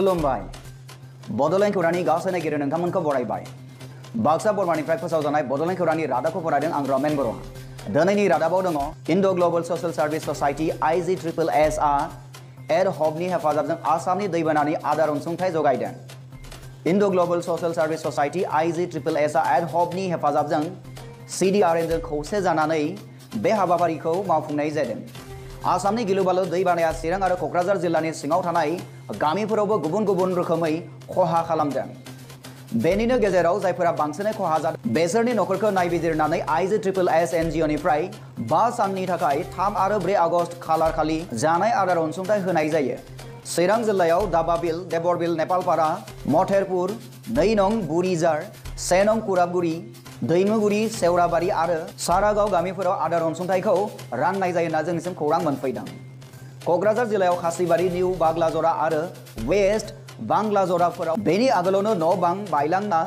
खुलुमबाय बड'लेण्ड खौरांनि गासै नायगिरि नोंथांमोनखौ बरायबाय। बाक्सा बरमानिफ्राय फोसावजानाय बड'लेण्ड खौरांनि रादाबखौ फरायदों आं रमेन बर'। दिनैनि रादाबाव दङ इन्ड' global social service society IGSSS आ एड हकनि हेफाजाबजों आसामनि दैबानानि आदार अनसुंथाइ जगायदों। इन्ड' global social service society IGSSS आ एड हकनि हेफाजाबजों CDRN जों खौसे जानानै बे हाबाफारिखौ मावफुंनाय जादों। आसामनि गिलु-बालु दैबानाया चिरां आरो क'क्राझार जिल्लानि सिङाव थानाय गामिफोरावबो गुबुन गुबुन रोखोमै खहा खालामदों। बेनिनो गेजेराव जायफोरा बांसिनै खहा जादों बेसोरनि नखरखौ नायबिजिरनानै IGSSS NGO निफ्राय 5 साननि थाखाय 3 आरो 4 आगस्ट खालारखालि जानाय आदार अनसुंथाइ होनाय जायो। चिरां जिल्लायाव दाबाबिल, देबरबिल, नेपालपारा, मथेरपुर, 2 नं बुरिजार, 1 नं कुराबगुरि, दैमुगुरि, सेवराबारि आरो सारागाव गामिफोराव आदार अनसुंथाइखौ राननाय जायो होनना जोंनिसिम खौरां मोनफैदों। क'क्राझार जिल्लायाव खासिबारि, निउ बाग्लाजरा आरो वेस्ट बांग्लाजराफोराव बेनि आगोलावनो न' बां बायलांना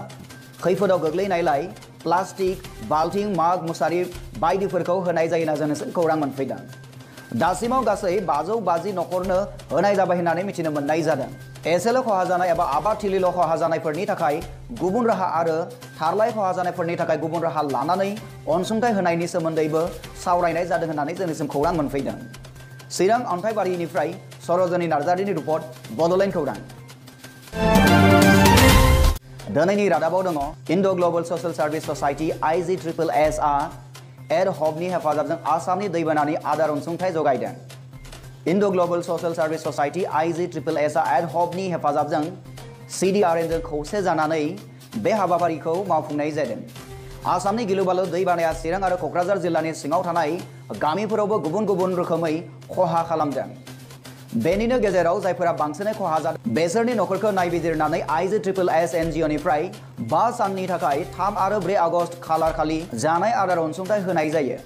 खैफोदाव गोग्लैनायलाय प्लास्टिक, बाल्थिं, माग, मुसारि बायदिफोरखौ होनाय जायो होनना जोंनिसिम खौरां मोनफैदों। दासिमाव गासै 550 नखरनो होनाय जाबाय होननानै मिथिनो मोननाय जादों। एसेल' खहा जानाय एबा आबादथिलिल' खहा जानायफोरनि थाखाय गुबुन राहा आरो थारलाय खहा जानायफोरनि थाखाय गुबुन राहा लानानै अनसुंथाइ होनायनि सोमोन्दैबो सावरायनाय जादों होननानै जोंनिसिम खौरां मोनफैदों। चिरां अन्थाइबारिनिफ्राय सरजनी नार्जारिनि रिपर्ट, बड'लेण्ड खौरां। दिनैनि रादाबाव दङ इन्ड' global social service society IGSSS आ एड हकनि हेफाजाबजों आसामनि दैबानानि आदार अनसुंथाइ जगायदों। इन्ड' global social service society IGSSS आ एड हकनि हेफाजाबजों CDRN जों खौसे जानानै बे हाबाफारिखौ मावफुंनाय जादों। आसामनि गिलु-बालु दैबानाया चिरां आरो क'क्राझार जिल्लानि सिङाव थानाय गामिफोरावबो गुबुन गुबुन रोखोमै खहा खालामदों। बेनिनो गेजेराव जायफोरा बांसिनै खहा जादों बेसोरनि नखरखौ नायबिजिरनानै IGSSS NGO निफ्राय 5 साननि थाखाय 3 आरो 4 आगस्ट खालारखालि जानाय आदार अनसुंथाइ होनाय जायो।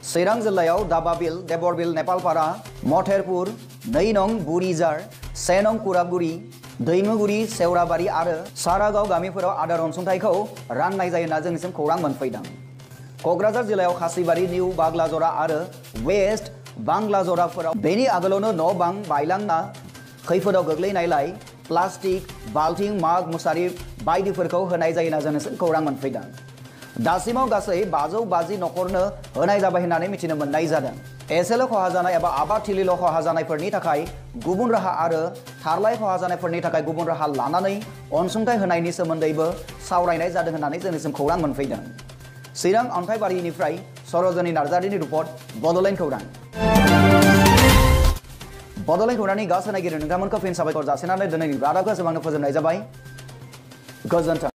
चिरां जिल्लायाव दाबाबिल, देबरबिल, नेपालपारा, मथेरपुर, 2 नं बुरिजार, 1 नं कुराबगुरि, दैमुगुरि, सेवराबारि आरो सारागाव गामिफोराव आदार अनसुंथाइखौ राननाय जायो होनना जोंनिसिम खौरां मोनफैदों। क'क्राझार जिल्लायाव खासिबारि, निउ बाग्लाजरा आरो वेस्ट बांग्लाजराफोराव बेनि आगोलावनो न' बां बायलांना खैफोदाव गोग्लैनायलाय प्लास्टिक, बाल्थिं, माग, मुसारि बायदिफोरखौ होनाय जायो होनना जोंनिसिम खौरां मोनफैदों। दासिमाव गासै 550 नखरनो होनाय जाबाय होननानै मिथिनो मोननाय जादों। एसेल' खहा जानाय एबा आबादथिलिल' खहा जानायफोरनि थाखाय गुबुन राहा आरो थारलाय खहा जानायफोरनि थाखाय गुबुन राहा लानानै अनसुंथाइ होनायनि सोमोन्दैबो सावरायनाय जादों होननानै जोंनिसिम खौरां मोनफैदों। चिरां अन्थाइबारिनिफ्राय सरजनी नार्जारिनि रिपर्ट, बड'लेण्ड खौरां। बड'लेण्ड खौरांनि गासै नायगिरि नोंथांमोनखौ फिन साबायखर जासिनानै दिनैनि रादाबखौ एसेबांनो फोजोबनाय जाबाय। गोजोन्थों।